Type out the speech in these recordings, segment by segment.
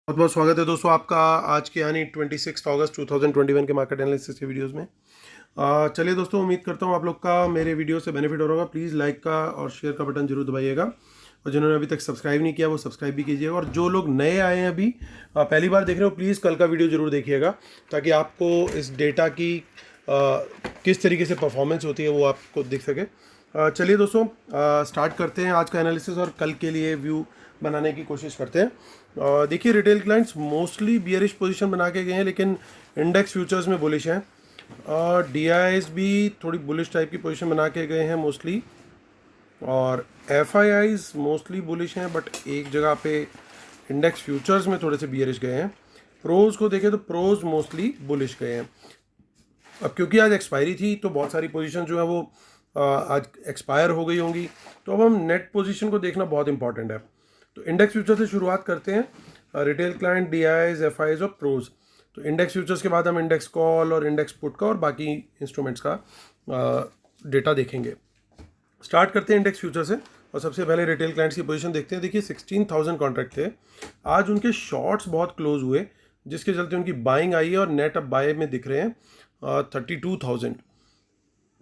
बहुत बहुत स्वागत है दोस्तों आपका आज के यानी 26 अगस्त 2021 के मार्केट एनालिसिस के वीडियोस में। चलिए दोस्तों, उम्मीद करता हूँ आप लोग का मेरे वीडियो से बेनिफिट हो रहा होगा। प्लीज़ लाइक का और शेयर का बटन जरूर दबाइएगा और जिन्होंने अभी तक सब्सक्राइब नहीं किया वो सब्सक्राइब भी कीजिएगा। और जो लोग नए आए हैं अभी पहली बार देख रहे हो, प्लीज़ कल का वीडियो जरूर देखिएगा ताकि आपको इस डेटा की किस तरीके से परफॉर्मेंस होती है वो आपको दिख सके। चलिए दोस्तों, स्टार्ट करते हैं आज का एनालिसिस और कल के लिए व्यू बनाने की कोशिश करते हैं। देखिए, retail clients mostly bearish position बना के गए हैं लेकिन इंडेक्स फ्यूचर्स में बुलिश हैं। DIIs भी थोड़ी बुलिश टाइप की पोजीशन बना के गए हैं मोस्टली, और FIIs मोस्टली बुलिश हैं बट एक जगह पे इंडेक्स फ्यूचर्स में थोड़े से बियरिश गए हैं। प्रोज को देखें तो प्रोज मोस्टली बुलिश गए हैं। अब क्योंकि आज एक्सपायरी थी तो बहुत सारी पोजीशन जो है वो आज एक्सपायर हो गई होंगी, तो अब हम नेट पोजीशन को देखना बहुत इंपॉर्टेंट है। तो इंडेक्स फ्यूचर से शुरुआत करते हैं। रिटेल क्लाइंट, DIIs, FIs और प्रोज। तो इंडेक्स फ्यूचर्स के बाद हम इंडेक्स कॉल और इंडेक्स पुट का और बाकी इंस्ट्रूमेंट्स का डेटा देखेंगे। स्टार्ट करते हैं इंडेक्स फ्यूचर से और सबसे पहले रिटेल क्लाइंट्स की पोजीशन देखते हैं। देखिए, 16,000 कॉन्ट्रैक्ट थे। आज उनके शॉर्ट्स बहुत क्लोज हुए जिसके चलते उनकी बाइंग आई है और नेट अब बाय में दिख रहे हैं 32,000।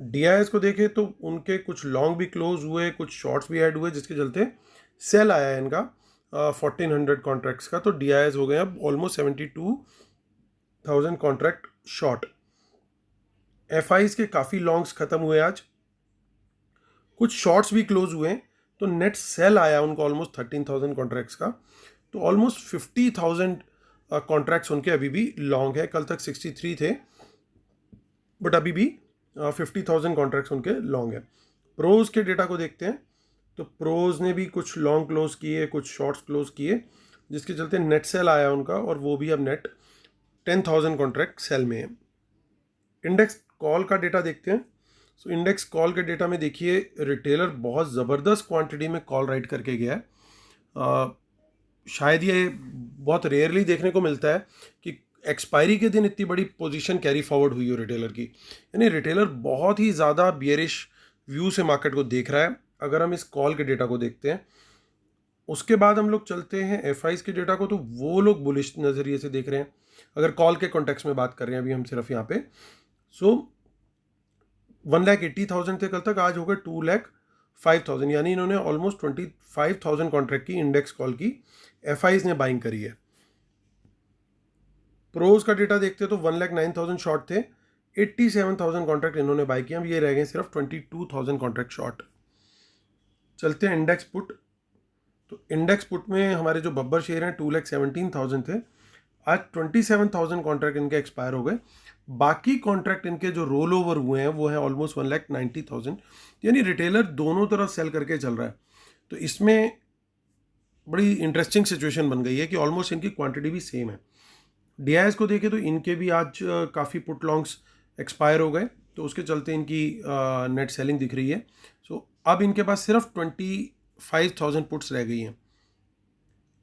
DIIs को देखें तो उनके कुछ लॉन्ग भी क्लोज हुए, कुछ शॉर्ट्स भी ऐड हुए जिसके चलते सेल आया है इनका 1400 कॉन्ट्रैक्ट्स का। तो DIIs हो गए अब ऑलमोस्ट 72,000 कॉन्ट्रैक्ट शॉर्ट। FIs के काफ़ी लॉन्ग्स खत्म हुए आज, कुछ शॉर्ट्स भी क्लोज हुए, तो नेट सेल आया उनको ऑलमोस्ट 13,000 कॉन्ट्रैक्ट्स का। तो ऑलमोस्ट 50,000 कॉन्ट्रैक्ट्स उनके अभी भी लॉन्ग है। कल तक 63 थे बट अभी भी 50,000 कॉन्ट्रैक्ट्स उनके लॉन्ग है। प्रोज के डेटा को देखते हैं तो प्रोज ने भी कुछ लॉन्ग क्लोज किए, कुछ शॉर्ट्स क्लोज किए जिसके चलते नेट सेल आया उनका और वो भी अब नेट 10,000 कॉन्ट्रैक्ट सेल में है। इंडेक्स कॉल का डेटा देखते हैं। सो इंडेक्स कॉल के डेटा में देखिए, रिटेलर बहुत ज़बरदस्त क्वांटिटी में कॉल राइट करके गया है। शायद ये बहुत रेयरली देखने को मिलता है कि एक्सपायरी के दिन इतनी बड़ी पोजीशन कैरी फॉरवर्ड हुई हो रिटेलर की। यानी रिटेलर बहुत ही ज़्यादा बियरिश व्यू से मार्केट को देख रहा है अगर हम इस कॉल के डेटा को देखते हैं। उसके बाद हम लोग चलते हैं FIs के डेटा को, तो वो लोग बुलिश नज़रिए से देख रहे हैं अगर कॉल के कॉन्टेक्स्ट में बात कर रहे हैं अभी हम सिर्फ यहाँ पे। सो 1,80,000 थे कल तक, आज हो गए 2,05,000, यानी इन्होंने ऑलमोस्ट 25,000 कॉन्ट्रैक्ट की इंडेक्स कॉल की FIs ने बाइंग करी है। प्रोज का डेटा देखते हैं तो 1,09,000 शॉर्ट थे, 87,000 कॉन्ट्रैक्ट इन्होंने बाई किया। अब ये रह गए सिर्फ 22,000 कॉन्ट्रैक्ट शॉर्ट। चलते हैं इंडेक्स पुट। तो इंडेक्स पुट में हमारे जो बब्बर शेयर हैं 2,17,000 थे, आज 27,000 कॉन्ट्रैक्ट इनके एक्सपायर हो गए। बाकी कॉन्ट्रैक्ट इनके जो रोल ओवर हुए हैं वो है ऑलमोस्ट 1,90,000, यानी रिटेलर दोनों तरफ सेल करके चल रहा है। तो इसमें बड़ी इंटरेस्टिंग सिचुएशन बन गई है कि ऑलमोस्ट इनकी क्वांटिटी भी सेम है। DIIs को देखें तो इनके भी आज काफ़ी पुट लॉन्ग्स एक्सपायर हो गए, तो उसके चलते इनकी नेट सेलिंग दिख रही है। सो अब इनके पास सिर्फ 25,000 पुट्स रह गई हैं।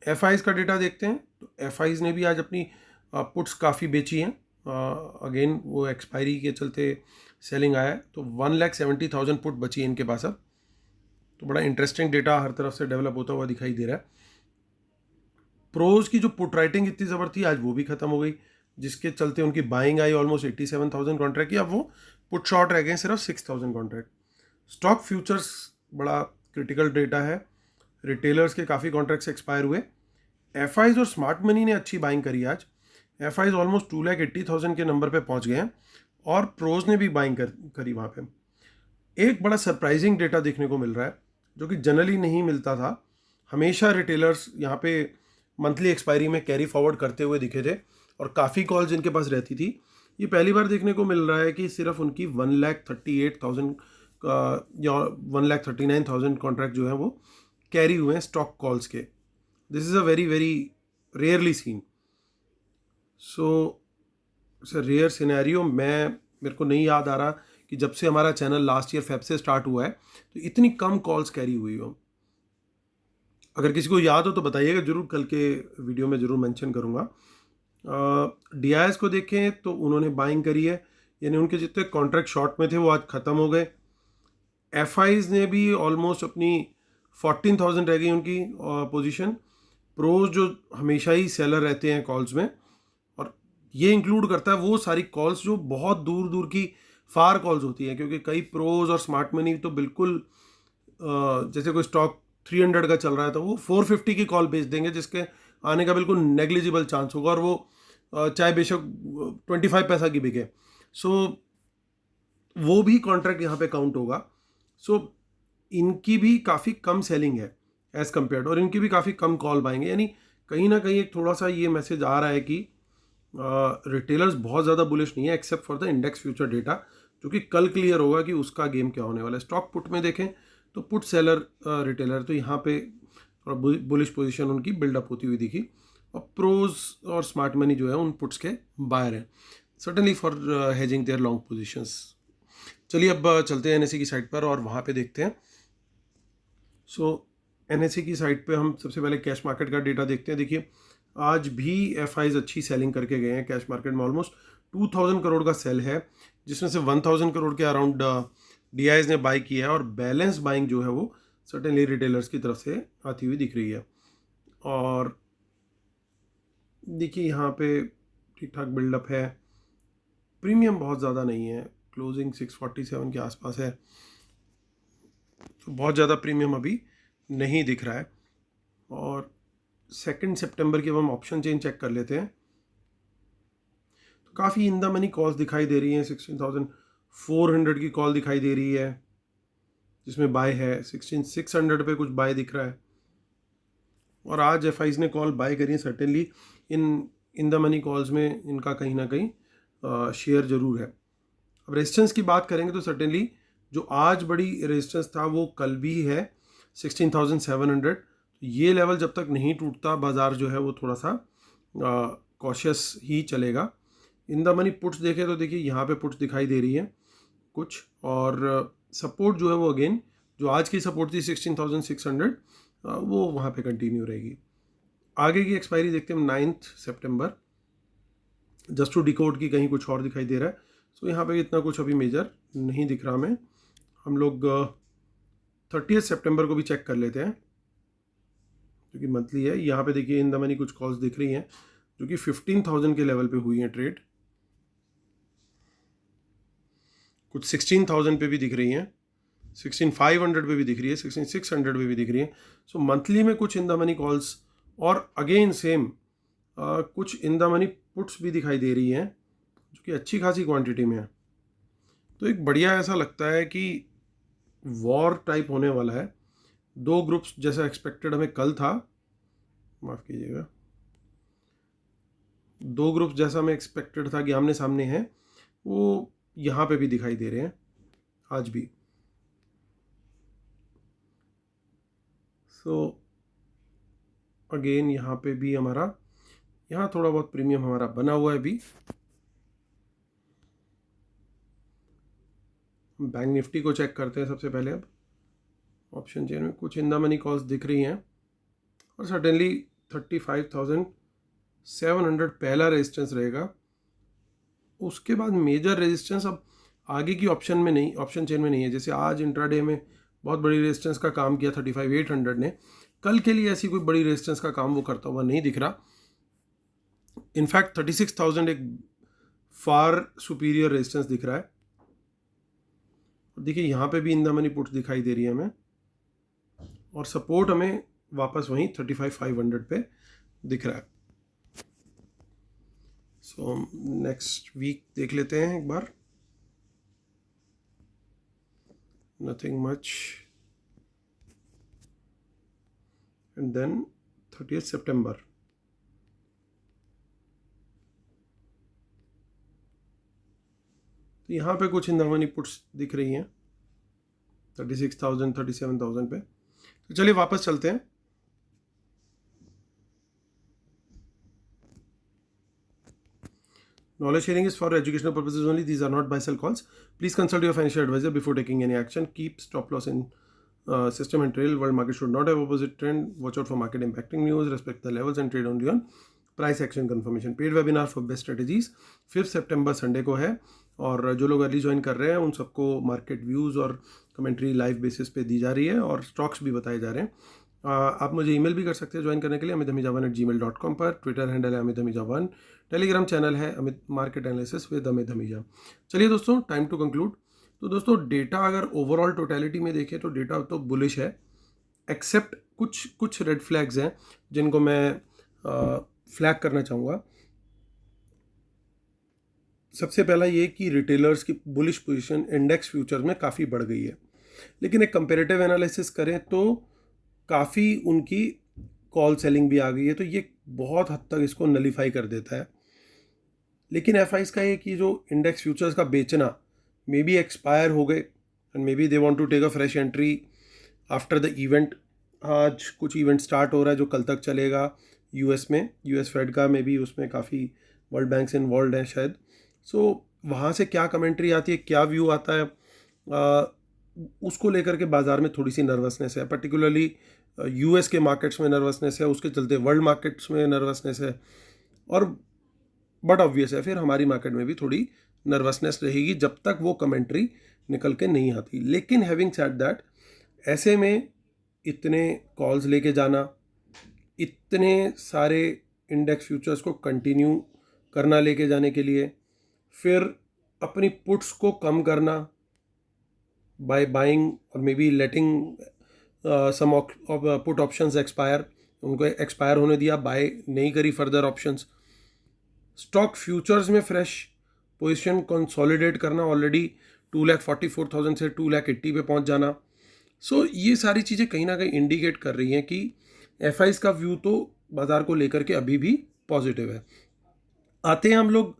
FIs का डेटा देखते हैं तो FIs ने भी आज अपनी पुट्स काफ़ी बेची हैं। अगेन वो एक्सपायरी के चलते सेलिंग आया है, तो 1,70,000 पुट बची है इनके पास अब। तो बड़ा इंटरेस्टिंग डेटा हर तरफ से डेवलप होता हुआ दिखाई दे रहा है। प्रोज की जो पुट राइटिंग इतनी ज़बर थी आज वो भी ख़त्म हो गई जिसके चलते उनकी बाइंग आई ऑलमोस्ट 87,000 कॉन्ट्रैक्ट की। अब वो पुट शॉर्ट रह गए सिर्फ 6,000 कॉन्ट्रैक्ट। स्टॉक फ्यूचर्स बड़ा क्रिटिकल डेटा है। रिटेलर्स के काफ़ी कॉन्ट्रैक्ट्स एक्सपायर हुए। FIs और स्मार्ट मनी ने अच्छी बाइंग करी आज। FIs ऑलमोस्ट 2,80,000 के नंबर पे पहुंच गए हैं और प्रोज ने भी बाइंग करी वहाँ पे। एक बड़ा सरप्राइजिंग डेटा देखने को मिल रहा है जो कि जनरली नहीं मिलता था। हमेशा रिटेलर्स यहाँ पे मंथली एक्सपायरी में कैरी फॉरवर्ड करते हुए दिखे थे और काफ़ी कॉल्स इनके पास रहती थी। ये पहली बार देखने को मिल रहा है कि सिर्फ उनकी 1,38,000 या 1,39,000 कॉन्ट्रैक्ट जो है वो कैरी हुए हैं स्टॉक कॉल्स के। This is a very very rarely seen. So it's a rare scenario. मेरे को नहीं याद आ रहा कि जब से हमारा चैनल लास्ट ईयर फेब से स्टार्ट हुआ है तो इतनी कम कॉल्स कैरी हुई हो। अगर किसी को याद हो तो बताइएगा ज़रूर, कल के वीडियो में ज़रूर मेंशन करूँगा। DIIs को देखें तो उन्होंने बाइंग करी है, यानी उनके जितने कॉन्ट्रैक्ट शॉर्ट में थे वो आज ख़त्म हो गए। FIs ने भी ऑलमोस्ट अपनी 14,000 रह गई उनकी पोजीशन, प्रोज जो हमेशा ही सेलर रहते हैं कॉल्स में, और ये इंक्लूड करता है वो सारी कॉल्स जो बहुत दूर दूर की फार कॉल्स होती हैं, क्योंकि कई प्रोज और स्मार्ट मनी तो बिल्कुल जैसे कोई स्टॉक 300 का चल रहा है तो वो 450 की कॉल भेज देंगे जिसके आने का बिल्कुल नेग्लिजिबल चांस होगा, और वो चाहे बेशक 25 पैसा की बिके। सो वो भी कॉन्ट्रैक्ट यहाँ पे काउंट होगा। सो इनकी भी काफ़ी कम सेलिंग है एज़ कम्पेयर्ड, और इनकी भी काफ़ी कम कॉल पाएंगे। यानी कहीं ना कहीं एक थोड़ा सा ये मैसेज आ रहा है कि रिटेलर्स बहुत ज़्यादा बुलिश नहीं है except for the index future data, जो कि कल क्लियर होगा कि उसका गेम क्या होने वाला है। स्टॉक पुट में देखें तो पुट सेलर रिटेलर, तो यहाँ पे थोड़ा बुलिश पोजीशन उनकी बिल्डअप होती हुई दिखी, और प्रोज और स्मार्ट मनी जो है उन पुट्स के बायर हैं, certainly for hedging their long positions. चलिए अब चलते हैं एनएससी की साइट पर और वहाँ पे देखते हैं। सो एनएससी की साइट पे हम सबसे पहले कैश मार्केट का डेटा देखते हैं। देखिए आज भी एफआईज अच्छी सेलिंग करके गए हैं। कैश मार्केट में ऑलमोस्ट 2000 करोड़ का सेल है, जिसमें से 1000 करोड़ के अराउंड डीआईज ने बाई किया है, और बैलेंस बाइंग जो है वो सर्टेनली रिटेलर्स की तरफ से आती हुई दिख रही है। और देखिए यहाँ पे ठीक ठाक बिल्डअप है, प्रीमियम बहुत ज़्यादा नहीं है, क्लोजिंग 647 के आसपास है, तो बहुत ज़्यादा प्रीमियम अभी नहीं दिख रहा है। और 2 सितंबर की अब हम ऑप्शन चेन चेक कर लेते हैं तो काफ़ी इन द मनी कॉल्स दिखाई दे रही हैं। 16,400 की कॉल दिखाई दे रही है जिसमें बाय है, 16,600 पे कुछ बाय दिख रहा है, और आज एफआईज ने कॉल बाय करी है। Certainly in the money calls में इनका कहीं ना कहीं शेयर जरूर है। अब रेजिस्टेंस की बात करेंगे तो सर्टेनली जो आज बड़ी रेजिस्टेंस था वो कल भी है 16,700। ये लेवल जब तक नहीं टूटता बाजार जो है वो थोड़ा सा कॉशियस ही चलेगा। इन द मनी पुट्स देखें तो देखिए यहाँ पे पुट्स दिखाई दे रही है कुछ, और सपोर्ट जो है वो अगेन जो आज की सपोर्ट थी 16,600 वो वहाँ पे कंटिन्यू रहेगी। आगे की एक्सपायरी देखते हैं 9 सितंबर। जस्ट टू डिकोड की कहीं कुछ और दिखाई दे रहा है, सो यहाँ पे इतना कुछ अभी मेजर नहीं दिख रहा हमें। हम लोग 30 सितंबर को भी चेक कर लेते हैं जो कि मंथली है। यहाँ पे देखिए इन द मनी कुछ कॉल्स दिख रही हैं जो कि 15,000 के लेवल पे हुई हैं ट्रेड, कुछ 16,000 पे भी दिख रही हैं, 16,500 पे भी दिख रही है, 16,600 पे भी दिख रही है। सो मंथली में कुछ इन द मनी कॉल्स, और अगेन सेम कुछ इन द मनी पुट्स भी दिखाई दे रही हैं जो कि अच्छी खासी क्वांटिटी में है। तो एक बढ़िया ऐसा लगता है कि वॉर टाइप होने वाला है। दो ग्रुप्स जैसा एक्सपेक्टेड हमें कल था, माफ़ कीजिएगा, दो ग्रुप्स जैसा हमें एक्सपेक्टेड था कि आमने सामने हैं, वो यहाँ पे भी दिखाई दे रहे हैं आज भी। सो अगेन यहाँ पे भी हमारा यहाँ थोड़ा बहुत प्रीमियम हमारा बना हुआ है अभी। बैंक निफ्टी को चेक करते हैं सबसे पहले। अब ऑप्शन चेन में कुछ इन द मनी कॉल्स दिख रही हैं, और सर्टेनली 35,700 पहला रेजिस्टेंस रहेगा। उसके बाद मेजर रेजिस्टेंस अब आगे की ऑप्शन में नहीं, ऑप्शन चेन में नहीं है। जैसे आज इंट्राडे में बहुत बड़ी रेजिस्टेंस का काम किया 35,800 ने, कल के लिए ऐसी कोई बड़ी रेजिस्टेंस का काम वो करता हुआ नहीं दिख रहा। इनफैक्ट 36,000 एक फार सुपीरियर रेजिस्टेंस दिख रहा है। देखिए यहाँ पे भी इन द मनी पुट्स दिखाई दे रही है हमें, और सपोर्ट हमें वापस वहीं 35,500 पे दिख रहा है। सो नेक्स्ट वीक देख लेते हैं एक बार। नथिंग मच, एंड देन 30 सितंबर। तो यहाँ पे कुछ इन द मनी पुट्स दिख रही हैं 36,000 37,000 पे। तो चलिए वापस चलते हैं। Knowledge sharing is for educational purposes only. These are not buy sell calls. Please consult your financial advisor before taking any action. Keep stop loss in system and trail. World market should not have opposite trend. Watch out for market impacting news. Respect the levels and trade only on price action confirmation. Paid webinar for best strategies 5 सितंबर Sunday को है, और जो लोग early join कर रहे हैं उन सबको मार्केट व्यूज़ और कमेंट्री लाइव बेसिस पे दी जा रही है, और स्टॉक्स भी बताए जा रहे हैं। आप मुझे ईमेल भी कर सकते हैं ज्वाइन करने के लिए amithamija1@gmail.com पर। ट्विटर हैंडल है अमित हमीजा1। टेलीग्राम चैनल है Amit market analysis with Amit Hamija. चलिए दोस्तों, टाइम टू कंक्लूड। तो दोस्तों, डेटा अगर ओवरऑल टोटलिटी में देखें तो डेटा तो बुलिश है, एक्सेप्ट कुछ रेड फ्लैग्स हैं जिनको मैं फ्लैग करना चाहूँगा। सबसे पहला ये कि रिटेलर्स की बुलिश पोजीशन इंडेक्स फ्यूचर्स में काफ़ी बढ़ गई है, लेकिन एक कंपेरेटिव एनालिसिस करें तो काफ़ी उनकी कॉल सेलिंग भी आ गई है, तो ये बहुत हद तक इसको नलीफाई कर देता है। लेकिन एफआईज का ये कि जो इंडेक्स फ्यूचर्स का बेचना मे बी एक्सपायर हो गए and maybe they want to take a fresh entry after the event. आज कुछ इवेंट स्टार्ट हो रहा है जो कल तक चलेगा यूएस में, यूएस फेड का, मे बी उसमें काफ़ी वर्ल्ड बैंक्स इन्वॉल्व हैं शायद। सो वहाँ से क्या कमेंट्री आती है, क्या व्यू आता है, उसको लेकर के बाज़ार में थोड़ी सी नर्वसनेस है। पर्टिकुलरली यूएस के मार्केट्स में नर्वसनेस है, उसके चलते वर्ल्ड मार्केट्स में नर्वसनेस है, और बट ऑब्वियस है फिर हमारी मार्केट में भी थोड़ी नर्वसनेस रहेगी जब तक वो कमेंट्री निकल के नहीं आती। लेकिन हैविंग सेड दैट, ऐसे में इतने कॉल्स लेके जाना, इतने सारे इंडेक्स फ्यूचर्स को कंटिन्यू करना लेके जाने के लिए, फिर अपनी पुट्स को कम करना बाय बाइंग और maybe letting some put options expire, उनको एक्सपायर होने दिया, बाय नहीं करी फर्दर ऑप्शंस। स्टॉक फ्यूचर्स में फ्रेश पोजीशन कंसोलिडेट करना, ऑलरेडी 2,44,000 से 2,80,000 पे पहुंच जाना। सो ये सारी चीज़ें कहीं ना कहीं इंडिकेट कर रही हैं कि एफआईज का व्यू तो बाज़ार को लेकर के अभी भी पॉजिटिव है। आते हैं हम लोग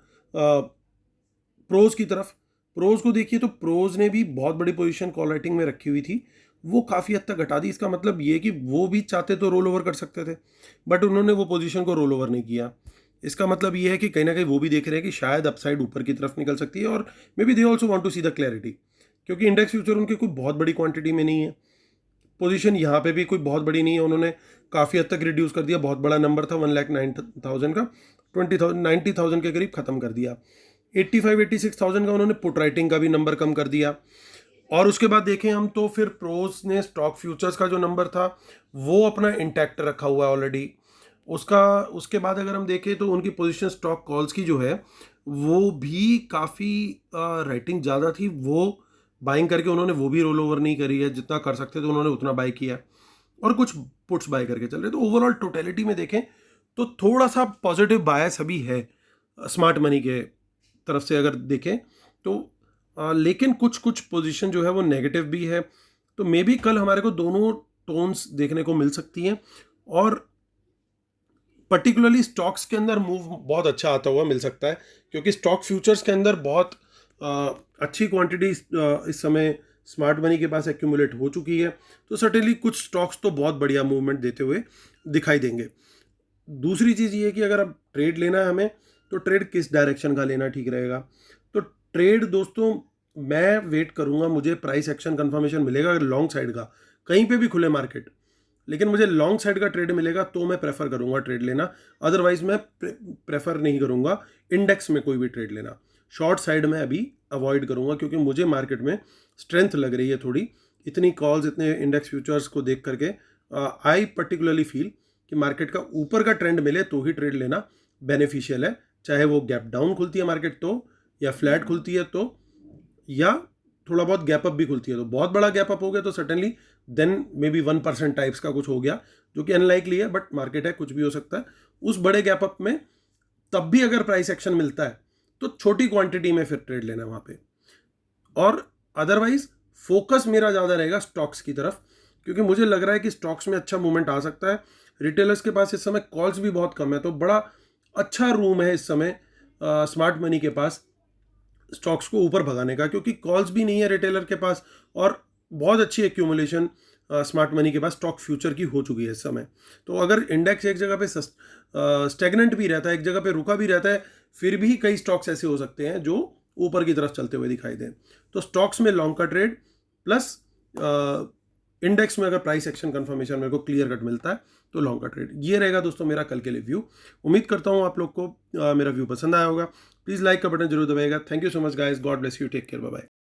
प्रोज की तरफ। प्रोज को देखिए तो प्रोज ने भी बहुत बड़ी पोजीशन कॉल राइटिंग में रखी हुई थी, वो काफ़ी हद तक घटा दी। इसका मतलब ये कि वो भी चाहते तो रोल ओवर कर सकते थे, बट उन्होंने वो पोजीशन को रोल ओवर नहीं किया। इसका मतलब ये है कि कहीं ना कहीं वो भी देख रहे हैं कि शायद अपसाइड ऊपर की तरफ निकल सकती है, और maybe they also want to see the clarity, क्योंकि इंडेक्स फ्यूचर उनके कोई बहुत बड़ी क्वांटिटी में नहीं है। पोजीशन यहाँ पे भी कोई बहुत बड़ी नहीं है, उन्होंने काफ़ी हद तक रिड्यूस कर दिया। बहुत बड़ा नंबर था 1,09,000 का, 90,000 के करीब ख़त्म कर दिया। 85,86,000 का उन्होंने पुट राइटिंग का भी नंबर कम कर दिया। और उसके बाद देखें हम तो फिर प्रोज ने स्टॉक फ्यूचर्स का जो नंबर था वो अपना इंटैक्ट रखा हुआ है ऑलरेडी। उसके बाद अगर हम देखें तो उनकी पोजीशन स्टॉक कॉल्स की जो है वो भी काफ़ी राइटिंग ज़्यादा थी, वो बाइंग करके उन्होंने वो भी रोल ओवर नहीं करी है, जितना कर सकते थे उन्होंने उतना बाय किया, और कुछ पुट्स बाय करके चल रहे। तो ओवरऑल टोटलिटी में देखें तो थोड़ा सा पॉजिटिव बायस अभी है स्मार्ट मनी के तरफ से अगर देखें तो। लेकिन कुछ पोजीशन जो है वो नेगेटिव भी है, तो मे बी कल हमारे को दोनों टोन्स देखने को मिल सकती हैं, और पर्टिकुलरली स्टॉक्स के अंदर मूव बहुत अच्छा आता हुआ मिल सकता है, क्योंकि स्टॉक फ्यूचर्स के अंदर बहुत अच्छी क्वांटिटी इस समय स्मार्ट मनी के पास एक्यूमुलेट हो चुकी है। तो सर्टेनली कुछ स्टॉक्स तो बहुत बढ़िया मूवमेंट देते हुए दिखाई देंगे। दूसरी चीज़ ये कि अगर अब ट्रेड लेना है हमें, तो ट्रेड किस डायरेक्शन का लेना ठीक रहेगा। तो ट्रेड दोस्तों मैं वेट करूंगा, मुझे प्राइस एक्शन कंफर्मेशन मिलेगा अगर लॉन्ग साइड का कहीं पे भी खुले मार्केट, लेकिन मुझे लॉन्ग साइड का ट्रेड मिलेगा तो मैं प्रेफर करूंगा ट्रेड लेना। अदरवाइज मैं प्रेफर नहीं करूंगा इंडेक्स में कोई भी ट्रेड लेना। शॉर्ट साइड में अभी अवॉइड करूंगा, क्योंकि मुझे मार्केट में स्ट्रेंथ लग रही है थोड़ी, इतनी कॉल्स, इतने इंडेक्स फ्यूचर्स को देख करके आई पर्टिकुलरली फील कि मार्केट का ऊपर का ट्रेंड मिले तो ही ट्रेड लेना बेनिफिशियल है, चाहे वो गैप डाउन खुलती है मार्केट तो, या फ्लैट खुलती है तो, या थोड़ा बहुत गैप अप भी खुलती है तो। बहुत बड़ा गैप अप हो गया तो certainly then maybe 1% types का कुछ हो गया, जो कि अनलाइकली है, बट मार्केट है, कुछ भी हो सकता है। उस बड़े गैप अप में तब भी अगर प्राइस एक्शन मिलता है तो छोटी क्वांटिटी में फिर ट्रेड लेना वहाँ पे, और अदरवाइज फोकस मेरा ज़्यादा रहेगा स्टॉक्स की तरफ, क्योंकि मुझे लग रहा है कि स्टॉक्स में अच्छा मूवमेंट आ सकता है। रिटेलर्स के पास इस समय कॉल्स भी बहुत कम है, तो बड़ा अच्छा रूम है इस समय स्मार्ट मनी के पास स्टॉक्स को ऊपर भगाने का, क्योंकि कॉल्स भी नहीं है रिटेलर के पास, और बहुत अच्छी एक्यूमुलेशन स्मार्ट मनी के पास स्टॉक फ्यूचर की हो चुकी है इस समय। तो अगर इंडेक्स एक जगह पे स्टेगनेंट भी रहता है, एक जगह पे रुका भी रहता है, फिर भी कई स्टॉक्स ऐसे हो सकते हैं जो ऊपर की तरफ चलते हुए दिखाई दें। तो स्टॉक्स में लॉन्ग का ट्रेड प्लस इंडेक्स में अगर प्राइस एक्शन कंफर्मेशन मेरे को क्लियर कट मिलता है तो लॉन्ग का ट्रेड। ये रहेगा दोस्तों मेरा कल के लिए व्यू। उम्मीद करता हूँ आप लोग को मेरा व्यू पसंद आया होगा। प्लीज़ लाइक का बटन जरूर दबाइएगा। Thank you so much guys, God bless you, take care, bye bye.